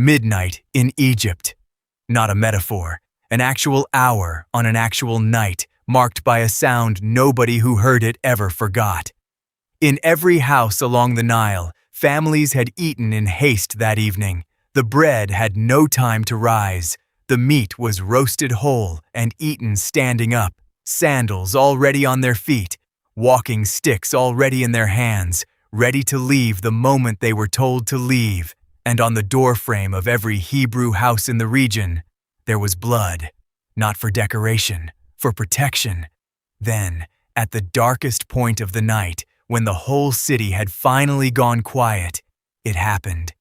Midnight in Egypt. Not a metaphor, an actual hour on an actual night, marked by a sound nobody who heard it ever forgot. In every house along the Nile, families had eaten in haste that evening. The bread had no time to rise. The meat was roasted whole and eaten standing up, sandals already on their feet, walking sticks already in their hands, ready to leave the moment they were told to leave. And on the doorframe of every Hebrew house in the region, there was blood, not for decoration, for protection. Then, at the darkest point of the night, when the whole city had finally gone quiet, it happened.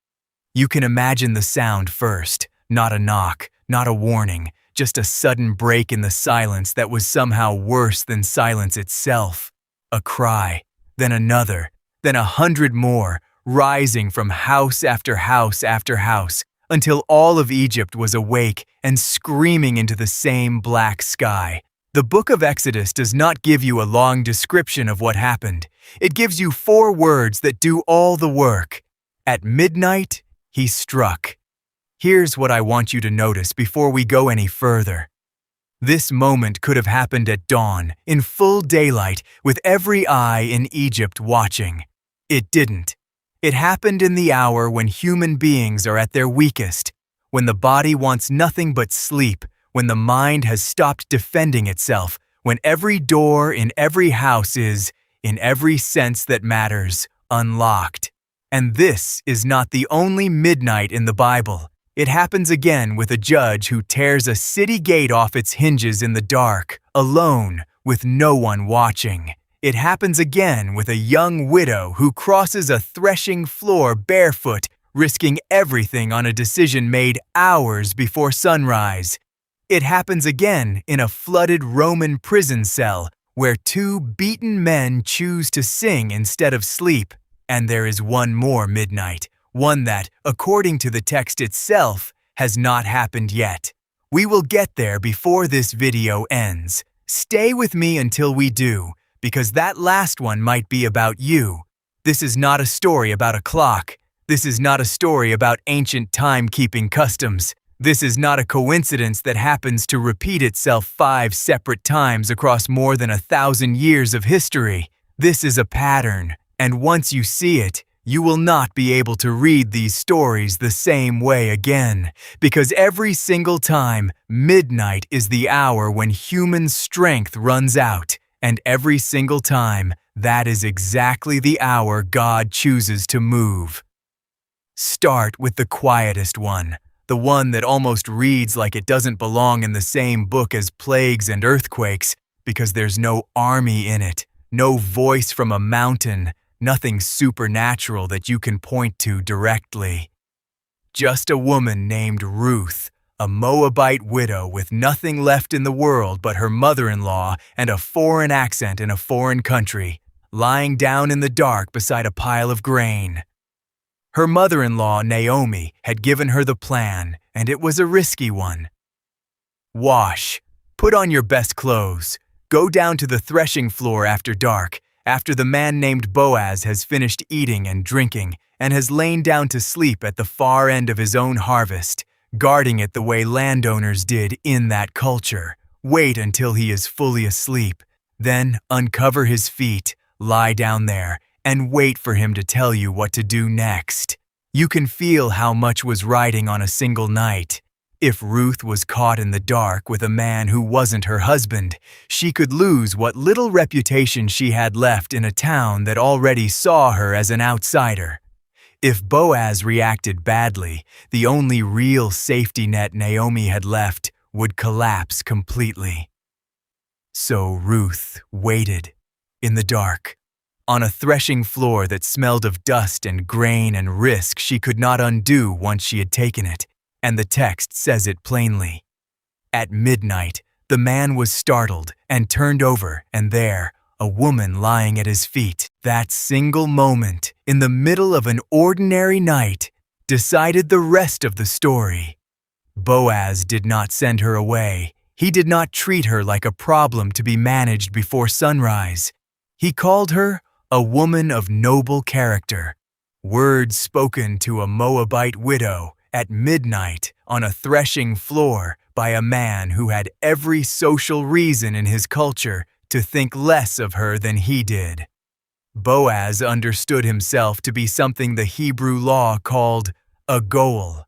You can imagine the sound first, not a knock, not a warning, just a sudden break in the silence that was somehow worse than silence itself. A cry, then another, then 100 more, rising from house after house after house, until all of Egypt was awake and screaming into the same black sky. The book of Exodus does not give you a long description of what happened. It gives you 4 words that do all the work. At midnight, he struck. Here's what I want you to notice before we go any further. This moment could have happened at dawn, in full daylight, with every eye in Egypt watching. It didn't. It happened in the hour when human beings are at their weakest, when the body wants nothing but sleep, when the mind has stopped defending itself, when every door in every house is, in every sense that matters, unlocked. And this is not the only midnight in the Bible. It happens again with a judge who tears a city gate off its hinges in the dark, alone, with no one watching. It happens again with a young widow who crosses a threshing floor barefoot, risking everything on a decision made hours before sunrise. It happens again in a flooded Roman prison cell where 2 beaten men choose to sing instead of sleep. And there is one more midnight, one that, according to the text itself, has not happened yet. We will get there before this video ends. Stay with me until we do, because that last one might be about you. This is not a story about a clock. This is not a story about ancient timekeeping customs. This is not a coincidence that happens to repeat itself 5 separate times across more than 1,000 years of history. This is a pattern, and once you see it, you will not be able to read these stories the same way again, because every single time, midnight is the hour when human strength runs out. And every single time, that is exactly the hour God chooses to move. Start with the quietest one, the one that almost reads like it doesn't belong in the same book as plagues and earthquakes, because there's no army in it, no voice from a mountain, nothing supernatural that you can point to directly. Just a woman named Ruth, a Moabite widow with nothing left in the world but her mother-in-law and a foreign accent in a foreign country, lying down in the dark beside a pile of grain. Her mother-in-law, Naomi, had given her the plan, and it was a risky one. Wash, put on your best clothes, go down to the threshing floor after dark, after the man named Boaz has finished eating and drinking and has lain down to sleep at the far end of his own harvest, guarding it the way landowners did in that culture. Wait until he is fully asleep, then uncover his feet, lie down there, and wait for him to tell you what to do next. You can feel how much was riding on a single night. If Ruth was caught in the dark with a man who wasn't her husband, she could lose what little reputation she had left in a town that already saw her as an outsider. If Boaz reacted badly, the only real safety net Naomi had left would collapse completely. So Ruth waited, in the dark, on a threshing floor that smelled of dust and grain and risk she could not undo once she had taken it, and the text says it plainly. At midnight, the man was startled and turned over, and there, a woman lying at his feet. That single moment, in the middle of an ordinary night, decided the rest of the story. Boaz did not send her away. He did not treat her like a problem to be managed before sunrise. He called her a woman of noble character, words spoken to a Moabite widow at midnight on a threshing floor by a man who had every social reason in his culture to think less of her than he did. Boaz understood himself to be something the Hebrew law called a goel,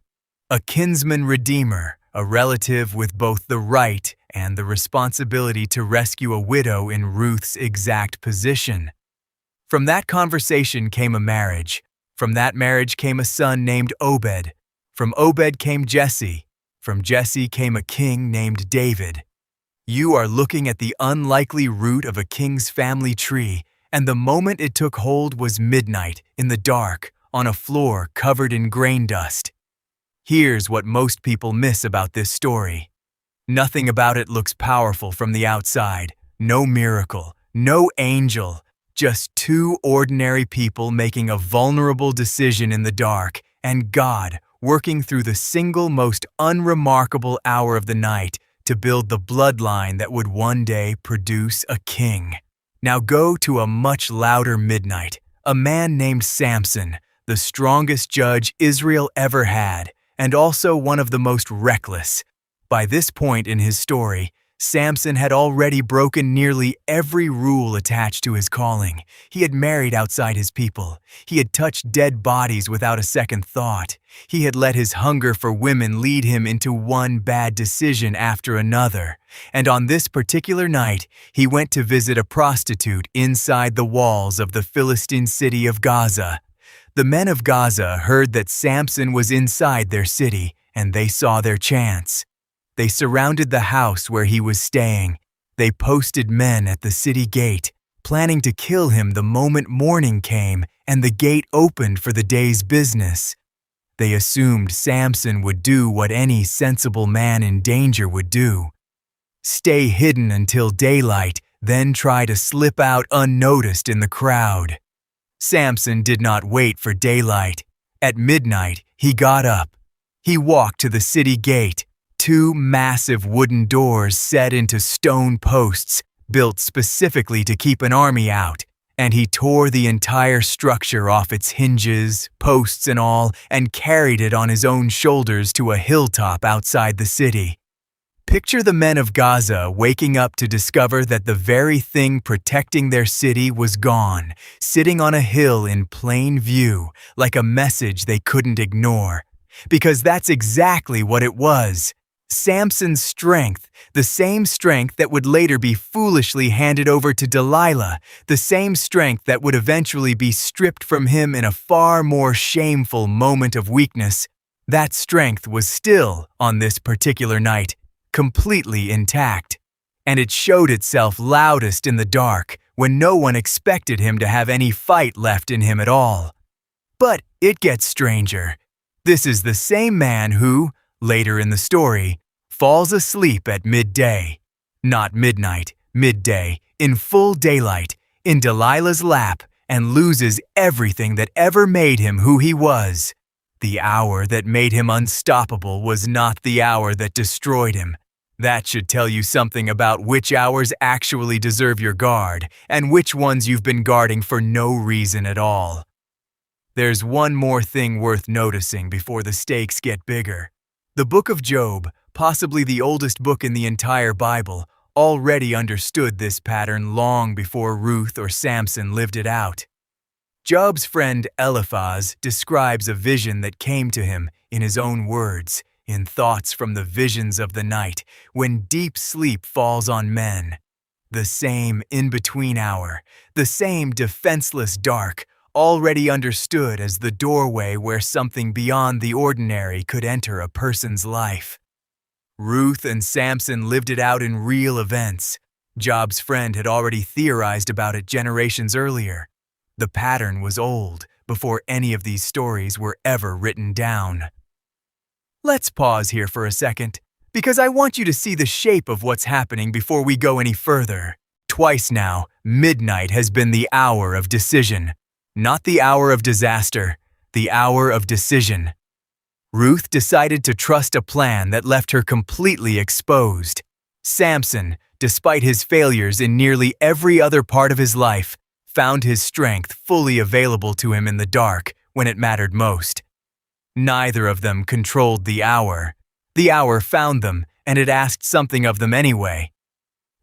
a kinsman redeemer, a relative with both the right and the responsibility to rescue a widow in Ruth's exact position. From that conversation came a marriage. From that marriage came a son named Obed. From Obed came Jesse. From Jesse came a king named David. You are looking at the unlikely root of a king's family tree, and the moment it took hold was midnight, in the dark, on a floor covered in grain dust. Here's what most people miss about this story. Nothing about it looks powerful from the outside. No miracle, no angel, just two ordinary people making a vulnerable decision in the dark, and God working through the single most unremarkable hour of the night to build the bloodline that would one day produce a king. Now go to a much louder midnight. A man named Samson, the strongest judge Israel ever had, and also one of the most reckless. By this point in his story, Samson had already broken nearly every rule attached to his calling. He had married outside his people. He had touched dead bodies without a second thought. He had let his hunger for women lead him into one bad decision after another. And on this particular night, he went to visit a prostitute inside the walls of the Philistine city of Gaza. The men of Gaza heard that Samson was inside their city, and they saw their chance. They surrounded the house where he was staying. They posted men at the city gate, planning to kill him the moment morning came and the gate opened for the day's business. They assumed Samson would do what any sensible man in danger would do. Stay hidden until daylight, then try to slip out unnoticed in the crowd. Samson did not wait for daylight. At midnight, he got up. He walked to the city gate. Two massive wooden doors set into stone posts, built specifically to keep an army out, and he tore the entire structure off its hinges, posts and all, and carried it on his own shoulders to a hilltop outside the city. Picture the men of Gaza waking up to discover that the very thing protecting their city was gone, sitting on a hill in plain view, like a message they couldn't ignore. Because that's exactly what it was. Samson's strength, the same strength that would later be foolishly handed over to Delilah, the same strength that would eventually be stripped from him in a far more shameful moment of weakness, that strength was still, on this particular night, completely intact. And it showed itself loudest in the dark, when no one expected him to have any fight left in him at all. But it gets stranger. This is the same man who, later in the story, falls asleep at midday. Not midnight, midday, in full daylight, in Delilah's lap, and loses everything that ever made him who he was. The hour that made him unstoppable was not the hour that destroyed him. That should tell you something about which hours actually deserve your guard, and which ones you've been guarding for no reason at all. There's one more thing worth noticing before the stakes get bigger. The book of Job, possibly the oldest book in the entire Bible, already understood this pattern long before Ruth or Samson lived it out. Job's friend Eliphaz describes a vision that came to him, in his own words, in thoughts from the visions of the night, when deep sleep falls on men. The same in-between hour, the same defenseless dark, already understood as the doorway where something beyond the ordinary could enter a person's life. Ruth and Samson lived it out in real events. Job's friend had already theorized about it generations earlier. The pattern was old, before any of these stories were ever written down. Let's pause here for a second, because I want you to see the shape of what's happening before we go any further. Twice now, midnight has been the hour of decision. Not the hour of disaster, the hour of decision. Ruth decided to trust a plan that left her completely exposed. Samson, despite his failures in nearly every other part of his life, found his strength fully available to him in the dark when it mattered most. Neither of them controlled the hour. The hour found them, and it asked something of them anyway.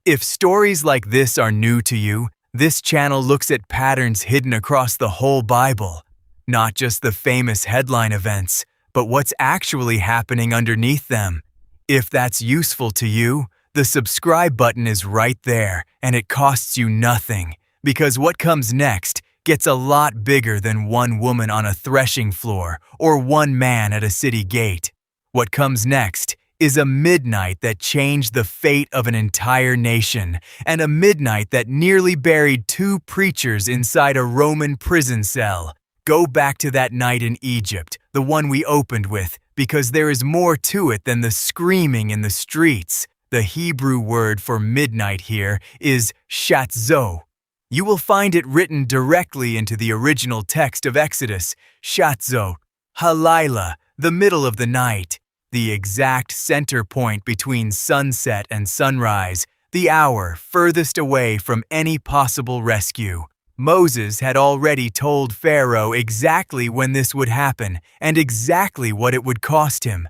If stories like this are new to you, this channel looks at patterns hidden across the whole Bible. Not just the famous headline events, but what's actually happening underneath them. If that's useful to you, the subscribe button is right there, and it costs you nothing, because what comes next gets a lot bigger than one woman on a threshing floor or one man at a city gate. What comes next is a midnight that changed the fate of an entire nation, and a midnight that nearly buried 2 preachers inside a Roman prison cell. Go back to that night in Egypt, the one we opened with, because there is more to it than the screaming in the streets. The Hebrew word for midnight here is shatzo. You will find it written directly into the original text of Exodus, shatzo, halayla, the middle of the night, the exact center point between sunset and sunrise, the hour furthest away from any possible rescue. Moses had already told Pharaoh exactly when this would happen and exactly what it would cost him.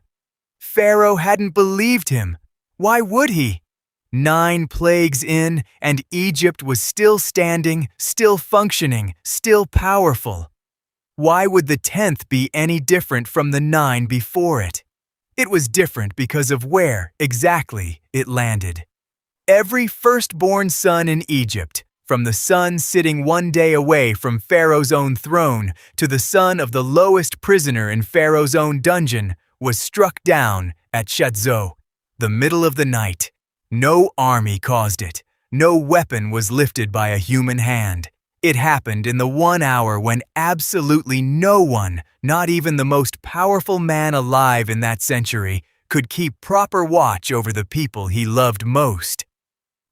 Pharaoh hadn't believed him. Why would he? 9 plagues in, and Egypt was still standing, still functioning, still powerful. Why would the 10th be any different from the 9 before it? It was different because of where, exactly, it landed. Every firstborn son in Egypt, from the son sitting one day away from Pharaoh's own throne to the son of the lowest prisoner in Pharaoh's own dungeon, was struck down at Shatzo, the middle of the night. No army caused it. No weapon was lifted by a human hand. It happened in the 1 hour when absolutely no one, not even the most powerful man alive in that century, could keep proper watch over the people he loved most.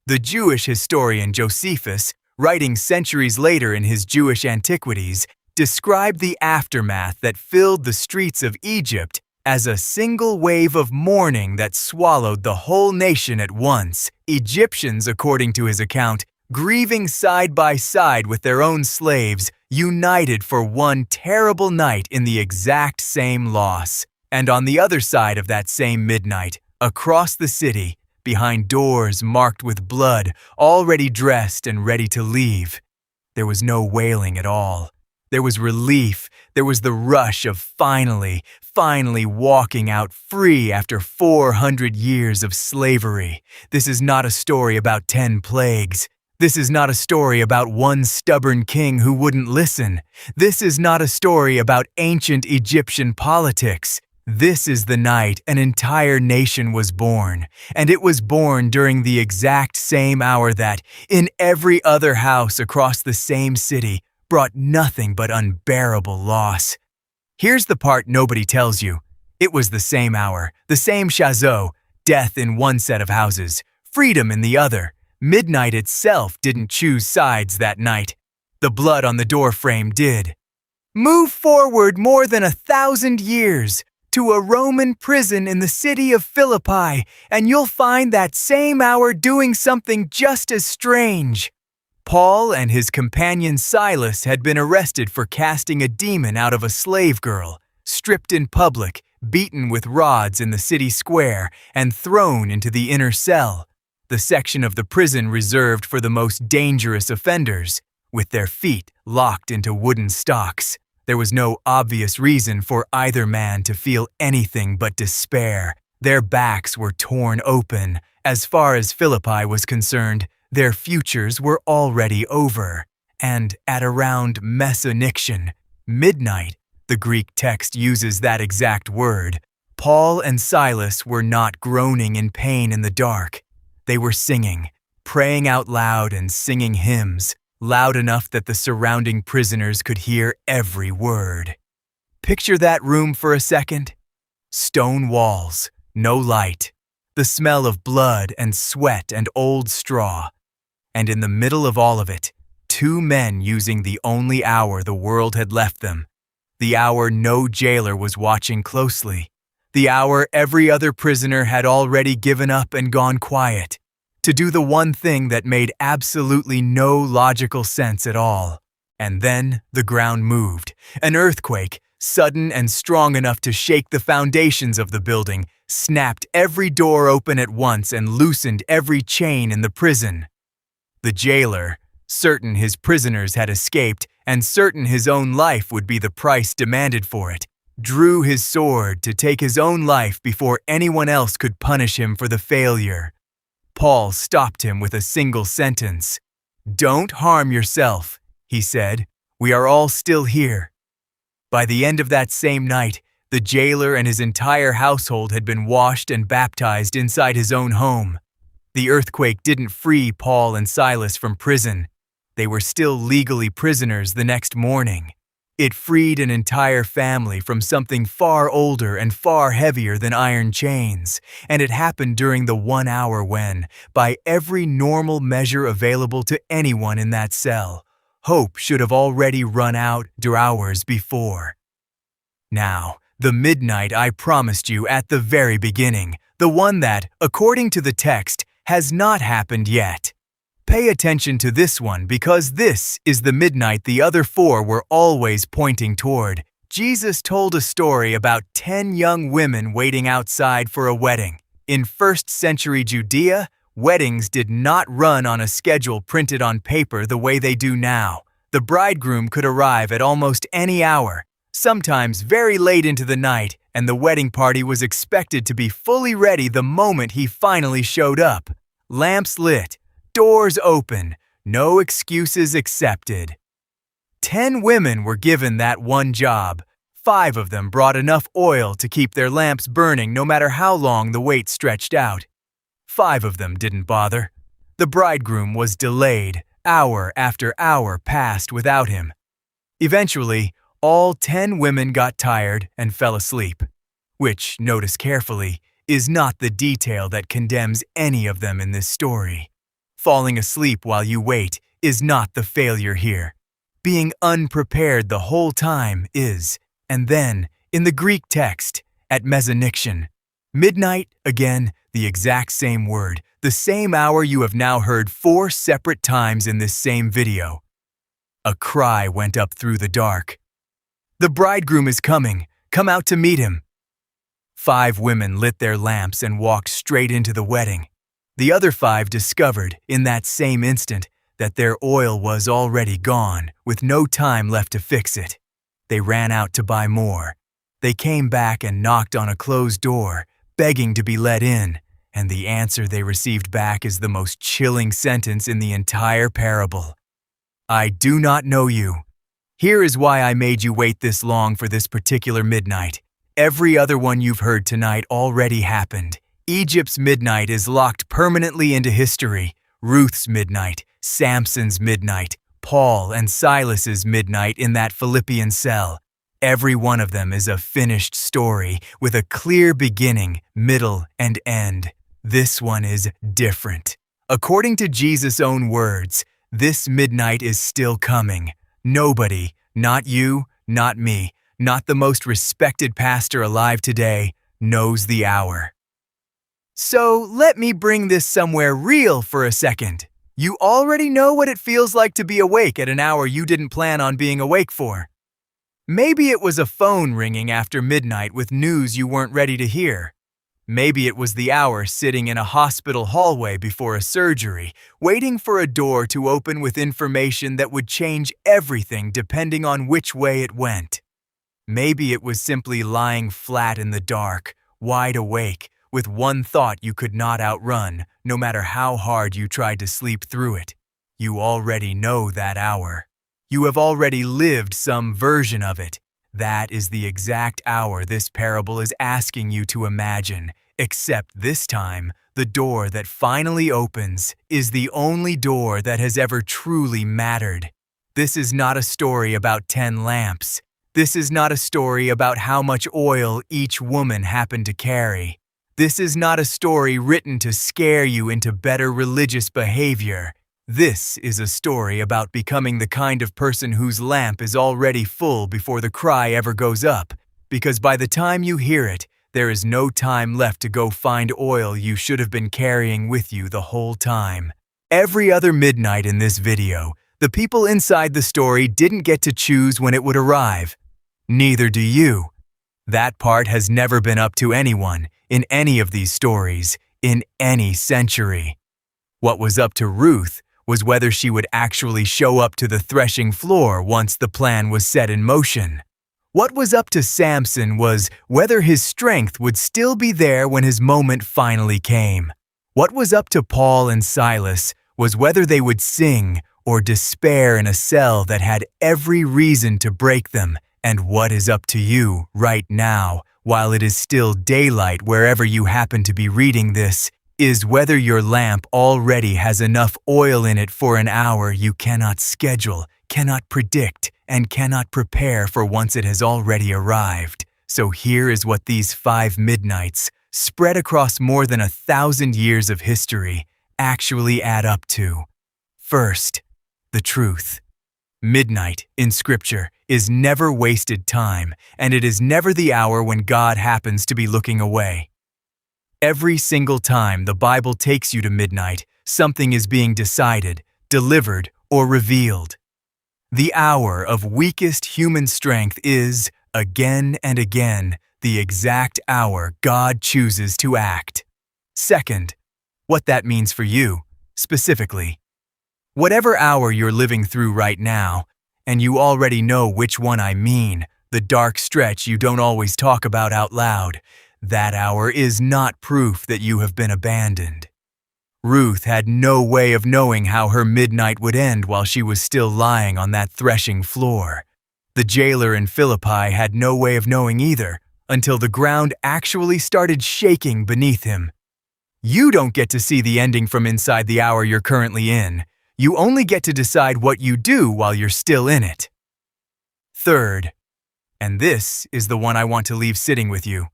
The Jewish historian Josephus, writing centuries later in his Jewish Antiquities, described the aftermath that filled the streets of Egypt as a single wave of mourning that swallowed the whole nation at once. Egyptians, according to his account, grieving side by side with their own slaves, united for one terrible night in the exact same loss. And on the other side of that same midnight, across the city, behind doors marked with blood, already dressed and ready to leave, there was no wailing at all. There was relief. There was the rush of finally walking out free after 400 years of slavery. This is not a story about 10 plagues. This is not a story about one stubborn king who wouldn't listen. This is not a story about ancient Egyptian politics. This is the night an entire nation was born, and it was born during the exact same hour that, in every other house across the same city, brought nothing but unbearable loss. Here's the part nobody tells you. It was the same hour, the same Shazo, death in one set of houses, freedom in the other. Midnight itself didn't choose sides that night. The blood on the doorframe did. Move forward more than 1,000 years to a Roman prison in the city of Philippi, and you'll find that same hour doing something just as strange. Paul and his companion Silas had been arrested for casting a demon out of a slave girl, stripped in public, beaten with rods in the city square, and thrown into the inner cell, the section of the prison reserved for the most dangerous offenders, with their feet locked into wooden stocks. There was no obvious reason for either man to feel anything but despair. Their backs were torn open. As far as Philippi was concerned, their futures were already over. And at around Mesoniction, midnight, the Greek text uses that exact word, Paul and Silas were not groaning in pain in the dark. They were singing, praying out loud and singing hymns, loud enough that the surrounding prisoners could hear every word. Picture that room for a second. Stone walls, no light, the smell of blood and sweat and old straw. And in the middle of all of it, 2 men using the only hour the world had left them, the hour no jailer was watching closely, the hour every other prisoner had already given up and gone quiet, to do the one thing that made absolutely no logical sense at all. And then the ground moved. An earthquake, sudden and strong enough to shake the foundations of the building, snapped every door open at once and loosened every chain in the prison. The jailer, certain his prisoners had escaped and certain his own life would be the price demanded for it, drew his sword to take his own life before anyone else could punish him for the failure. Paul stopped him with a single sentence. "Don't harm yourself," he said. "We are all still here." By the end of that same night, the jailer and his entire household had been washed and baptized inside his own home. The earthquake didn't free Paul and Silas from prison. They were still legally prisoners the next morning. It freed an entire family from something far older and far heavier than iron chains, and it happened during the 1 hour when, by every normal measure available to anyone in that cell, hope should have already run out hours before. Now, the midnight I promised you at the very beginning, the one that, according to the text, has not happened yet. Pay attention to this one because this is the midnight the other 4 were always pointing toward. Jesus told a story about 10 young women waiting outside for a wedding. In 1st century Judea, weddings did not run on a schedule printed on paper the way they do now. The bridegroom could arrive at almost any hour, sometimes very late into the night, and the wedding party was expected to be fully ready the moment he finally showed up. Lamps lit, doors open, no excuses accepted. 10 women were given that one job. 5 of them brought enough oil to keep their lamps burning no matter how long the wait stretched out. 5 of them didn't bother. The bridegroom was delayed. Hour after hour passed without him. Eventually, all 10 women got tired and fell asleep, which, notice carefully, is not the detail that condemns any of them in this story. Falling asleep while you wait is not the failure here. Being unprepared the whole time is, and then, in the Greek text, at mezzaniction. Midnight, again, the exact same word, the same hour you have now heard 4 separate times in this same video. A cry went up through the dark. "The bridegroom is coming. Come out to meet him." 5 women lit their lamps and walked straight into the wedding. The other 5 discovered, in that same instant, that their oil was already gone, with no time left to fix it. They ran out to buy more. They came back and knocked on a closed door, begging to be let in, and the answer they received back is the most chilling sentence in the entire parable. "I do not know you. Here is why I made you wait this long for this particular midnight. Every other one you've heard tonight already happened. Egypt's midnight is locked permanently into history. Ruth's midnight, Samson's midnight, Paul and Silas's midnight in that Philippian cell. Every one of them is a finished story with a clear beginning, middle, and end. This one is different. According to Jesus' own words, this midnight is still coming. Nobody, not you, not me, not the most respected pastor alive today, knows the hour. So let me bring this somewhere real for a second. You already know what it feels like to be awake at an hour you didn't plan on being awake for. Maybe it was a phone ringing after midnight with news you weren't ready to hear. Maybe it was the hour sitting in a hospital hallway before a surgery, waiting for a door to open with information that would change everything depending on which way it went. Maybe it was simply lying flat in the dark, wide awake, with one thought you could not outrun, no matter how hard you tried to sleep through it. You already know that hour. You have already lived some version of it. That is the exact hour this parable is asking you to imagine, except this time, the door that finally opens is the only door that has ever truly mattered. This is not a story about 10 lamps. This is not a story about how much oil each woman happened to carry. This is not a story written to scare you into better religious behavior. This is a story about becoming the kind of person whose lamp is already full before the cry ever goes up, because by the time you hear it, there is no time left to go find oil you should have been carrying with you the whole time. Every other midnight in this video, the people inside the story didn't get to choose when it would arrive. Neither do you. That part has never been up to anyone, in any of these stories, in any century. What was up to Ruth was whether she would actually show up to the threshing floor once the plan was set in motion. What was up to Samson was whether his strength would still be there when his moment finally came. What was up to Paul and Silas was whether they would sing or despair in a cell that had every reason to break them. And what is up to you right now, while it is still daylight wherever you happen to be reading this, is whether your lamp already has enough oil in it for an hour you cannot schedule, cannot predict, and cannot prepare for once it has already arrived. So here is what these 5 midnights, spread across more than 1,000 years of history, actually add up to. First, the truth. Midnight, in Scripture, is never wasted time, and it is never the hour when God happens to be looking away. Every single time the Bible takes you to midnight, something is being decided, delivered, or revealed. The hour of weakest human strength is, again and again, the exact hour God chooses to act. Second, what that means for you, specifically. Whatever hour you're living through right now, and you already know which one I mean, the dark stretch you don't always talk about out loud, that hour is not proof that you have been abandoned. Ruth had no way of knowing how her midnight would end while she was still lying on that threshing floor. The jailer in Philippi had no way of knowing either, until the ground actually started shaking beneath him. You don't get to see the ending from inside the hour you're currently in. You only get to decide what you do while you're still in it. Third, and this is the one I want to leave sitting with you.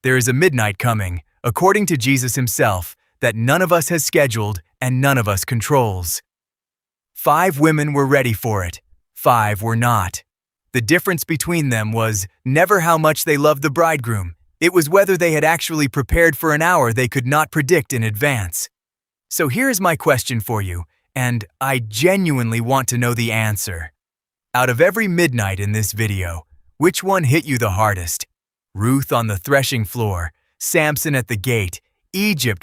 There is a midnight coming, according to Jesus himself, that none of us has scheduled and none of us controls. 5 women were ready for it. 5 were not. The difference between them was never how much they loved the bridegroom. It was whether they had actually prepared for an hour they could not predict in advance. So here's my question for you, and I genuinely want to know the answer. Out of every midnight in this video, which one hit you the hardest? Ruth on the threshing floor, Samson at the gate, Egypt